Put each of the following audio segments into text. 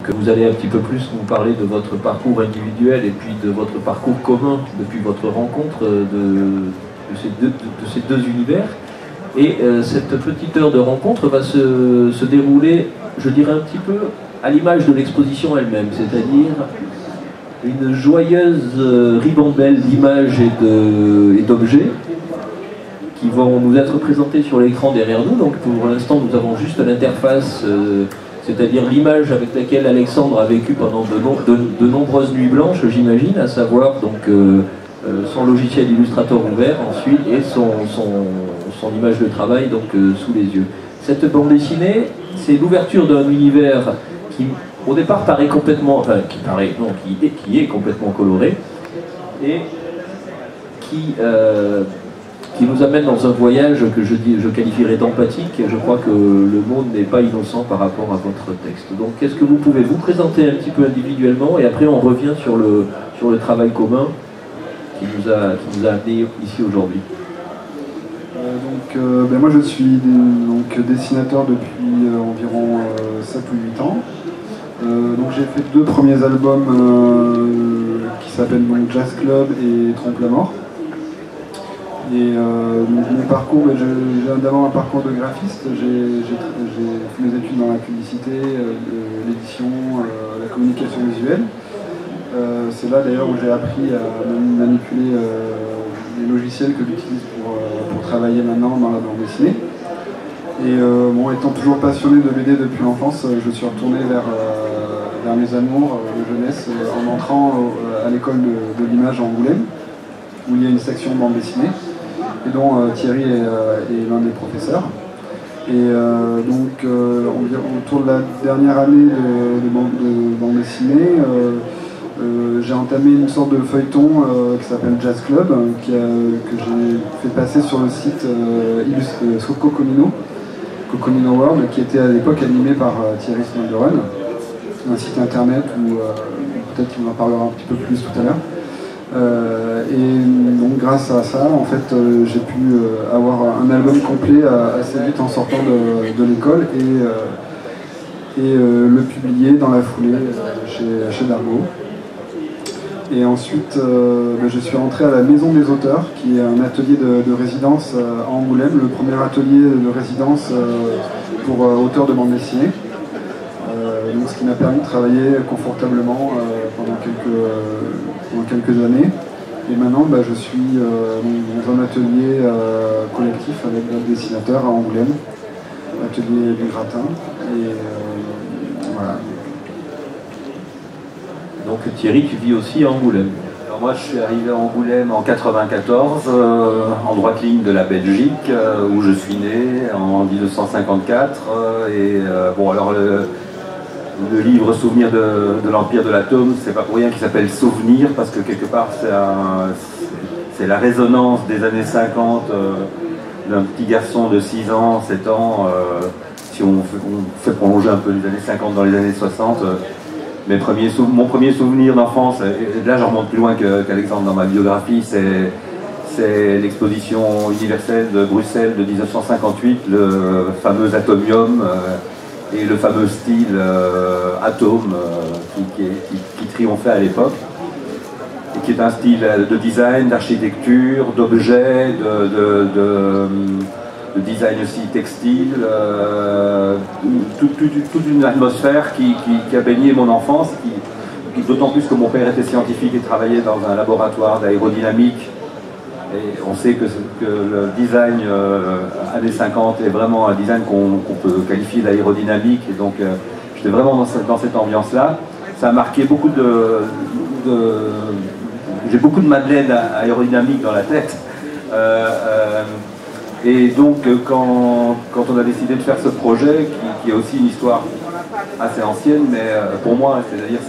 Que vous allez un petit peu plus nous parler de votre parcours individuel et puis de votre parcours commun depuis votre rencontre de ces deux univers. Et cette petite heure de rencontre va se dérouler, je dirais un petit peu à l'image de l'exposition elle-même, c'est-à-dire une joyeuse ribambelle d'images et d'objets qui vont nous être présentés sur l'écran derrière nous. Donc pour l'instant nous avons juste l'interface, c'est-à-dire l'image avec laquelle Alexandre a vécu pendant de nombreuses nuits blanches, j'imagine, à savoir donc son logiciel Illustrator ouvert ensuite et son image de travail donc sous les yeux. Cette bande dessinée, c'est l'ouverture d'un univers qui au départ paraît complètement, enfin qui est complètement coloré et qui nous amène dans un voyage que je qualifierais d'empathique. Je crois que le monde n'est pas innocent par rapport à votre texte. Donc est-ce que vous pouvez vous présenter un petit peu individuellement et après on revient sur le travail commun qui nous a amené ici aujourd'hui. Moi je suis dessinateur depuis environ 7 ou 8 ans. J'ai fait 2 premiers albums qui s'appellent Jazz Club et Trompe la Mort. Et mon parcours, j'ai d'abord un parcours de graphiste. J'ai fait mes études dans la publicité, l'édition, la communication visuelle. C'est là d'ailleurs où j'ai appris à manipuler les logiciels que j'utilise pour travailler maintenant dans la bande dessinée. Et étant toujours passionné de BD depuis l'enfance, je suis retourné vers mes amours de jeunesse en entrant à l'école de l'image à Angoulême, où il y a une section bande dessinée, et dont Thierry est l'un des professeurs. Et autour de la dernière année de bande dessinée, j'ai entamé une sorte de feuilleton qui s'appelle Jazz Club, que j'ai fait passer sur le site sur Cocomino World, qui était à l'époque animé par Thierry Smanderun, un site internet où peut-être qu'il en parlera un petit peu plus tout à l'heure. Et donc grâce à ça, en fait, j'ai pu avoir un album complet assez vite en sortant de l'école et le publier dans la foulée chez Dargaud. Et ensuite, je suis rentré à la Maison des Auteurs, qui est un atelier de résidence à Angoulême, le premier atelier de résidence pour auteurs de bande dessinée. Ce qui m'a permis de travailler confortablement pendant quelques années. Et maintenant, je suis dans un atelier collectif avec d'autres dessinateurs à Angoulême, l'atelier du Gratin. Et voilà. Donc Thierry, tu vis aussi à Angoulême. Alors moi je suis arrivé à Angoulême en 94, en droite ligne de la Belgique, où je suis né en 1954. Le livre Souvenir de l'Empire de l'Atome, c'est pas pour rien qu'il s'appelle Souvenir, parce que quelque part c'est la résonance des années 50 d'un petit garçon de 6 ans, 7 ans, si on fait prolonger un peu les années 50 dans les années 60. Mon premier souvenir d'enfance, et là j'en remonte plus loin qu'Alexandre dans ma biographie, c'est l'exposition universelle de Bruxelles de 1958, le fameux Atomium et le fameux style Atome qui triomphait à l'époque, et qui est un style de design, d'architecture, d'objets, de design aussi textile, toute une atmosphère qui a baigné mon enfance, d'autant plus que mon père était scientifique et travaillait dans un laboratoire d'aérodynamique. Et on sait que le design années 50 est vraiment un design qu'on peut qualifier d'aérodynamique, et donc j'étais vraiment dans cette ambiance-là. Ça a marqué beaucoup j'ai beaucoup de madeleines aérodynamiques dans la tête. Et donc quand on a décidé de faire ce projet, qui est aussi une histoire assez ancienne, mais pour moi, c'est-à-dire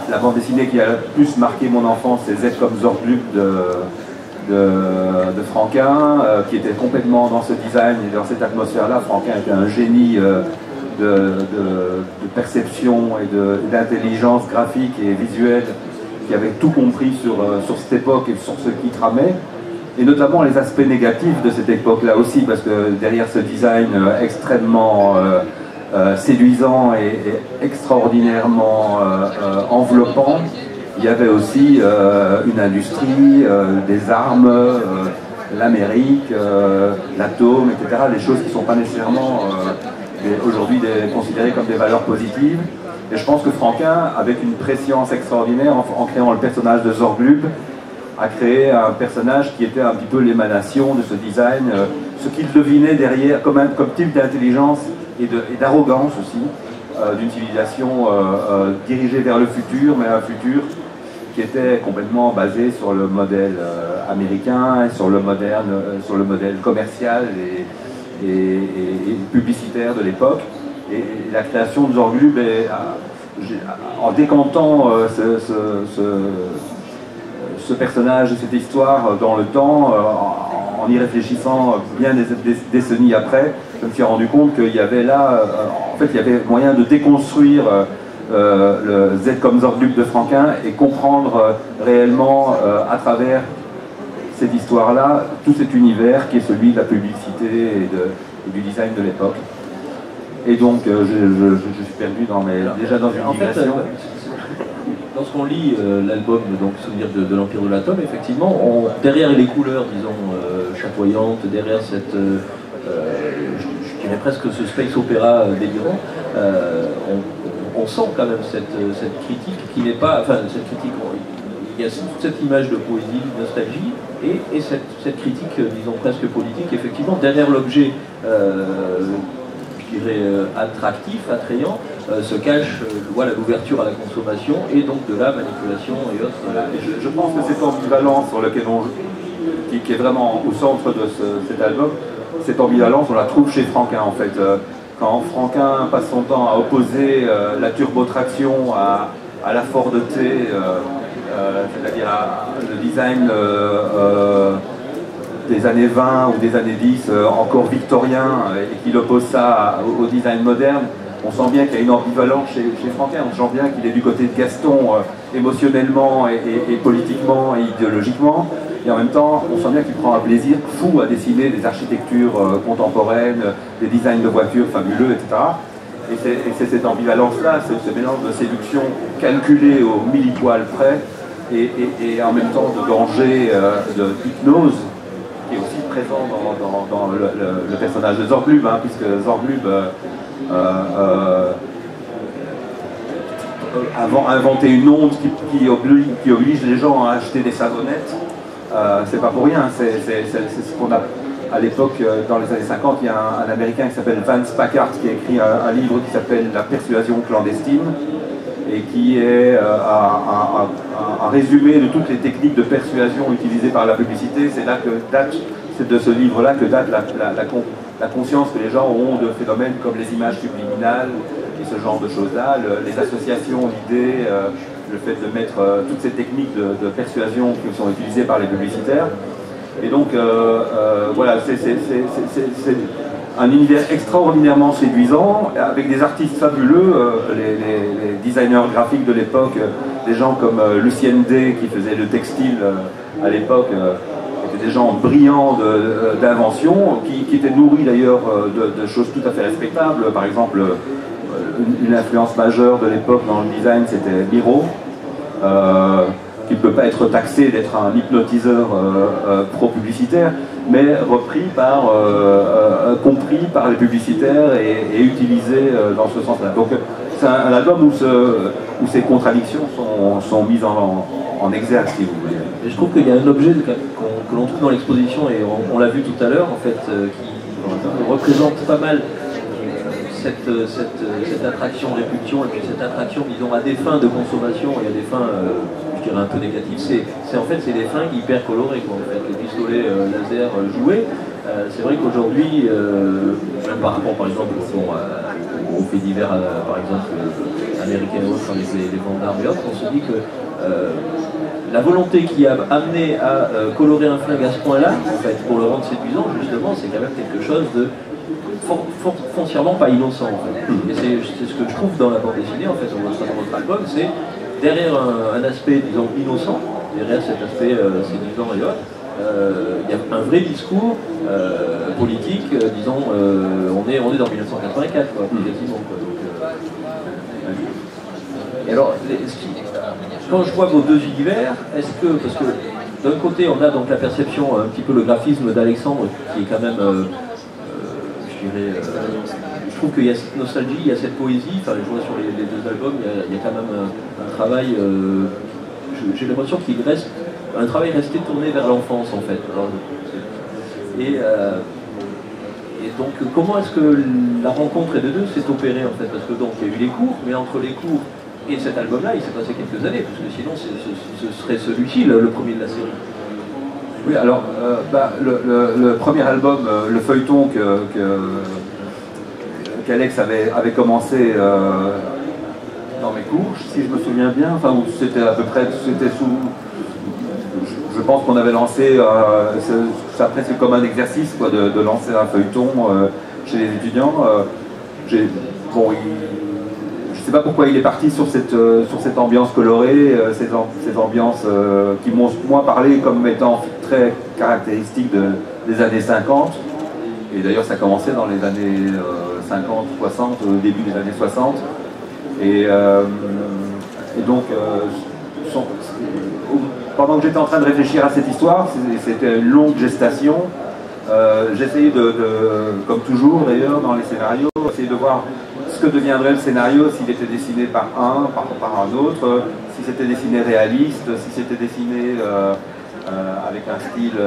la bande dessinée qui a le plus marqué mon enfance, c'est Z comme Zorglub de Franquin, qui était complètement dans ce design et dans cette atmosphère-là. Franquin était un génie de perception et d'intelligence graphique et visuelle, qui avait tout compris sur cette époque et sur ce qui tramait. Et notamment les aspects négatifs de cette époque-là aussi, parce que derrière ce design extrêmement séduisant et extraordinairement enveloppant, il y avait aussi une industrie, des armes, l'Amérique, l'atome, etc. Des choses qui ne sont pas nécessairement aujourd'hui considérées comme des valeurs positives. Et je pense que Franquin, avec une préscience extraordinaire, en créant le personnage de Zorglub, a créé un personnage qui était un petit peu l'émanation de ce design, ce qu'il devinait derrière comme type d'intelligence et d'arrogance aussi, d'une civilisation dirigée vers le futur, mais un futur qui était complètement basé sur le modèle américain, sur le modèle commercial et publicitaire de l'époque. Et la création de Zorglub, en décantant ce personnage et cette histoire dans le temps, en y réfléchissant bien des décennies après, je me suis rendu compte qu'il y avait là, en fait, il y avait moyen de déconstruire le Z comme Zorglub de Franquin et comprendre réellement à travers cette histoire-là tout cet univers qui est celui de la publicité et du design de l'époque. Et donc je suis perdu déjà dans une digression. Lorsqu'on lit l'album Souvenir de l'Empire de l'Atome, effectivement, derrière les couleurs, disons, chatoyantes, derrière cette, je dirais presque ce space opéra délirant, on sent quand même cette critique qui n'est pas, enfin cette critique, il y a cette image de poésie, de nostalgie, et cette critique, disons, presque politique, effectivement, derrière l'objet, je dirais, attractif, attrayant, se cache voilà, l'ouverture à la consommation et donc de la manipulation et autres. Je pense que cette ambivalence sur laquelle qui est vraiment au centre de cet album, cette ambivalence, on la trouve chez Franquin en fait. Quand Franquin passe son temps à opposer la turbotraction à la Ford'T, c'est-à-dire le design des années 20 ou des années 10 encore victorien, et qu'il oppose ça au design moderne, on sent bien qu'il y a une ambivalence chez Franquin. On sent bien qu'il est du côté de Gaston émotionnellement et politiquement et idéologiquement, et en même temps on sent bien qu'il prend un plaisir fou à dessiner des architectures contemporaines, des designs de voitures fabuleux, etc. Et c'est cette ambivalence-là, ce mélange de séduction calculée au millipoil près et en même temps de danger, d'hypnose, qui est aussi présent dans le personnage de Zorglub, hein, puisque Zorglub a inventé une onde qui oblige les gens à acheter des savonnettes. C'est pas pour rien, c'est ce qu'on a à l'époque, dans les années 50, il y a un Américain qui s'appelle Vance Packard qui a écrit un livre qui s'appelle La persuasion clandestine, et qui est un résumé de toutes les techniques de persuasion utilisées par la publicité. C'est de ce livre-là que date la conscience que les gens ont de phénomènes comme les images subliminales et ce genre de choses-là, les associations d'idées, le fait de mettre toutes ces techniques de persuasion qui sont utilisées par les publicitaires. Et donc, voilà, c'est un univers extraordinairement séduisant, avec des artistes fabuleux, les designers graphiques de l'époque, des gens comme Lucien Day qui faisait le textile à l'époque, étaient des gens brillants d'invention, qui étaient nourris d'ailleurs de choses tout à fait respectables. Par exemple, une influence majeure de l'époque dans le design, c'était Miro, qui ne peut pas être taxé d'être un hypnotiseur pro-publicitaire, mais compris par les publicitaires et utilisé dans ce sens-là. Donc c'est un album où ces contradictions sont mises en exergue, si vous voulez. Et je trouve qu'il y a un objet que l'on trouve dans l'exposition, et on l'a vu tout à l'heure, en fait, qui représente pas mal cette attraction-répulsion, et puis cette attraction, disons, à des fins de consommation et à des fins, je dirais, un peu négatives. C'est en fait, c'est des fins hyper colorées, quoi, en fait. Les pistolets laser joués. C'est vrai qu'aujourd'hui, même par rapport, par exemple, aux faits divers, par exemple, américains et autres, avec les ventes d'armes et autres, on se dit que la volonté qui a amené à colorer un flingue à ce point-là, en fait, pour le rendre séduisant, justement, c'est quand même quelque chose de foncièrement pas innocent, en fait. Et c'est ce que je trouve dans la bande dessinée, en fait, dans votre album, c'est derrière un aspect, disons, innocent, derrière cet aspect séduisant et autres, il y a un vrai discours politique, disons, on est dans 1984, quoi, quasiment. Quoi, donc, et alors, quand je vois vos deux univers, est-ce que, parce que d'un côté on a donc la perception, un petit peu le graphisme d'Alexandre, qui est quand même, je dirais, je trouve qu'il y a cette nostalgie, il y a cette poésie, enfin je vois sur les deux albums, il y a quand même un travail, j'ai l'impression qu'il reste, un travail resté tourné vers l'enfance en fait. Alors, et donc comment est-ce que la rencontre des deux s'est opérée en fait? Parce que donc il y a eu les cours, mais entre les cours et cet album-là, il s'est passé quelques années, parce que sinon ce serait celui-ci le premier de la série. Oui, alors le premier album, le feuilleton qu'Alex avait commencé dans mes cours, si je me souviens bien, enfin c'était à peu près, c'était sous, je pense qu'on avait lancé, ça presque comme un exercice quoi, de lancer un feuilleton chez les étudiants. Bon, je ne sais pas pourquoi il est parti sur cette ambiance colorée, ces ambiances qui m'ont moi parlé comme étant très caractéristiques des années 50. Et d'ailleurs ça commençait dans les années 50, 60, au début des années 60. Et donc pendant que j'étais en train de réfléchir à cette histoire, c'était une longue gestation. J'essayais comme toujours d'ailleurs dans les scénarios, essayer de voir ce que deviendrait le scénario s'il était dessiné par un autre, si c'était dessiné réaliste, si c'était dessiné avec un style,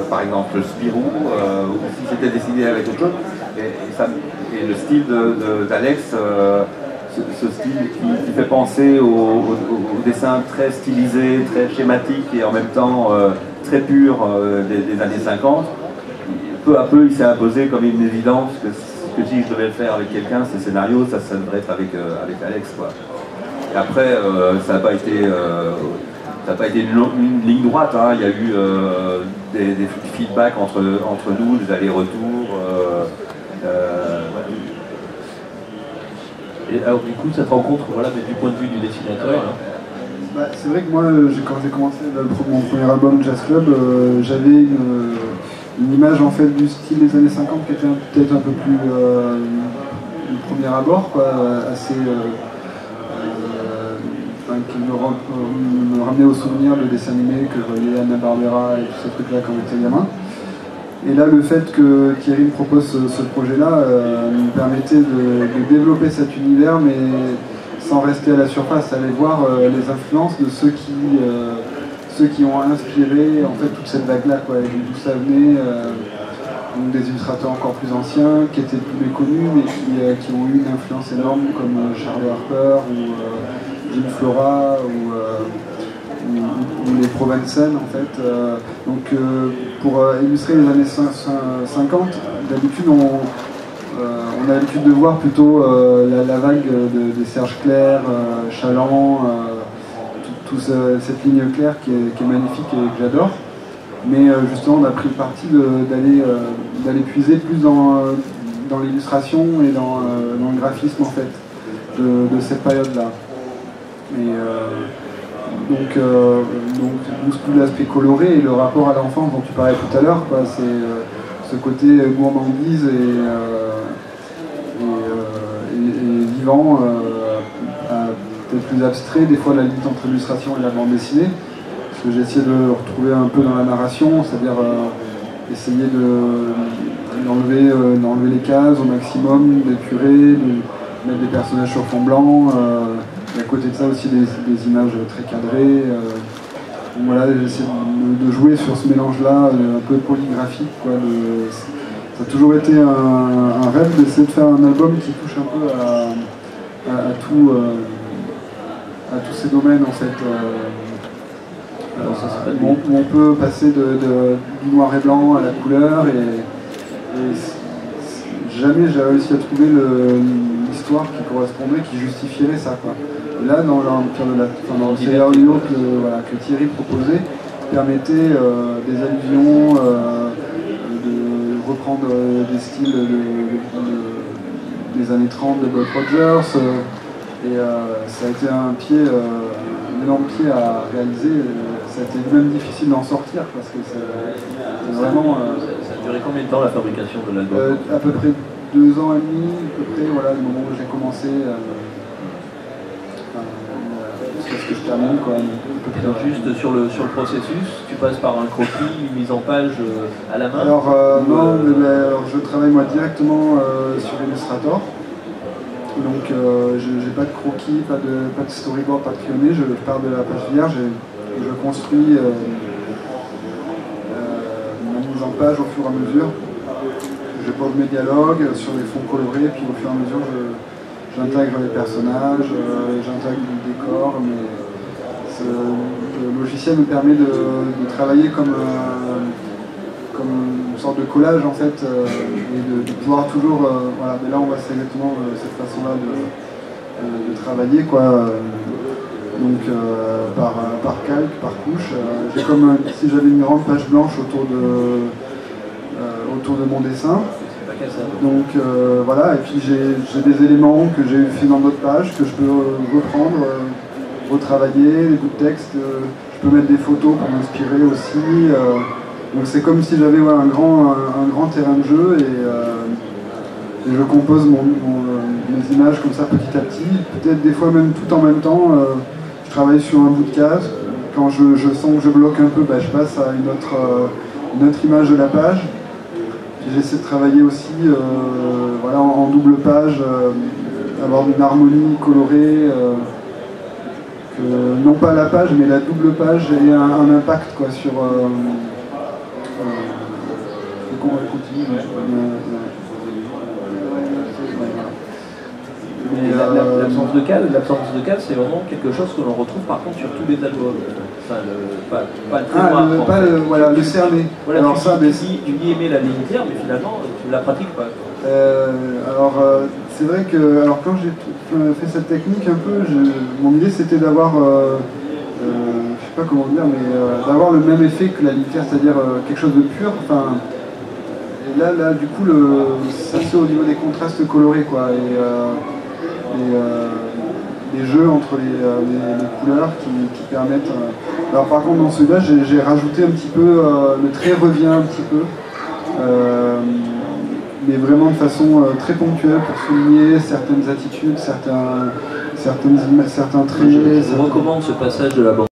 par exemple Spirou, ou si c'était dessiné avec autre chose. Et le style d'Alex, ce style qui fait penser au dessin très stylisé, très schématique et en même temps très pur des années 50, peu à peu il s'est imposé comme une évidence que si je devais le faire avec quelqu'un, ce scénario, ça devrait être avec Alex, quoi. Et après, ça n'a pas été une ligne droite, hein. Il y a eu des feedbacks entre nous, des allers-retours. Et alors du coup, cette rencontre, voilà, mais du point de vue du dessinateur. Hein. C'est vrai que moi, quand j'ai commencé mon premier album Jazz Club, j'avais une image en fait du style des années 50 qui était peut-être un peu plus du premier abord, quoi, assez qui me ramenait au souvenir de dessins animés que je voyais Hanna-Barbera et tous ces trucs-là quand j'étais gamin. Et là, le fait que Thierry me propose ce projet-là me permettait de développer cet univers, mais sans rester à la surface, aller voir les influences de ceux qui ont inspiré en fait toute cette vague-là, quoi, d'où ça venait, donc des illustrateurs encore plus anciens, qui étaient plus méconnus, mais qui ont eu une influence énorme, comme Charlie Harper ou Jim Flora ou les Provençal en fait. Donc pour illustrer les années 50, d'habitude on a l'habitude de voir plutôt la vague des Serge Clair, Chaland, toute cette ligne claire qui est magnifique et que j'adore. Mais justement on a pris le parti d'aller puiser plus dans l'illustration et dans le graphisme en fait de cette période-là. Donc tout l'aspect coloré et le rapport à l'enfance dont tu parlais tout à l'heure, c'est ce côté gourmandise et vivant, peut-être plus abstrait, des fois la limite entre l'illustration et la bande dessinée, parce que j'ai essayé de retrouver un peu dans la narration, c'est-à-dire essayer d'enlever les cases au maximum, d'épurer, de mettre des personnages sur fond blanc. Et à côté de ça aussi des images très cadrées. Donc voilà, j'essaie de jouer sur ce mélange-là, un peu polygraphique, quoi. Ça a toujours été un rêve d'essayer de faire un album qui touche un peu à tous ces domaines en fait. Où on peut passer du noir et blanc à la couleur et jamais j'ai réussi à trouver l'histoire qui correspondrait, qui justifierait ça, quoi. Et là, dans le scénario que Thierry proposait, permettait des allusions, de reprendre des styles des années 30 de Buck Rogers, et ça a été un énorme pied à réaliser. ça a été même difficile d'en sortir parce que c'est vraiment... Ça a duré combien de temps la fabrication de l'album? À peu près 2 ans et demi, à peu près, voilà, le moment où j'ai commencé, jusqu'à ce que je termine, quoi. Et donc juste sur le processus, tu passes par un croquis, une mise en page à la main? Alors non, alors, je travaille moi directement sur Illustrator. Donc j'ai pas de croquis, pas de storyboard, pas de crayonné, je pars de la page vierge et je construis ma mise en page au fur et à mesure. Je pose mes dialogues sur les fonds colorés, puis au fur et à mesure j'intègre les personnages, j'intègre le décor, mais le logiciel me permet de travailler comme une sorte de collage en fait, et de pouvoir toujours, voilà, mais là on va c'est exactement cette façon-là de travailler, quoi. Donc par calque, par couche. J'ai comme si j'avais une grande page blanche autour de mon dessin. Donc voilà, et puis j'ai des éléments que j'ai fait dans d'autres pages que je peux reprendre, retravailler, des bouts de texte, je peux mettre des photos pour m'inspirer aussi. Donc c'est comme si j'avais un grand terrain de jeu et je compose mes images comme ça petit à petit, peut-être des fois même tout en même temps. Je travaille sur un bout de case, quand je sens que je bloque un peu, je passe à une autre image de la page. J'essaie de travailler aussi voilà, en double page, avoir une harmonie colorée, que non pas la page mais la double page ait un impact, quoi, sur... on va continuer. L'absence de case, c'est vraiment quelque chose que l'on retrouve par contre sur tous les albums. Enfin, pas le voilà, le cerné. Voilà, alors tu dis aimer la ligne claire, mais finalement tu ne la pratiques pas. C'est vrai que quand j'ai fait cette technique un peu, mon idée c'était d'avoir, je sais pas comment dire, mais d'avoir le même effet que la ligne claire, c'est-à-dire quelque chose de pur. Enfin, et là du coup ça se fait au niveau des contrastes colorés, quoi. Les jeux entre les couleurs qui permettent... Alors par contre dans celui-là j'ai rajouté un petit peu, le trait revient un petit peu, mais vraiment de façon très ponctuelle pour souligner certaines attitudes, certains traits. Je recommande ce passage de la bande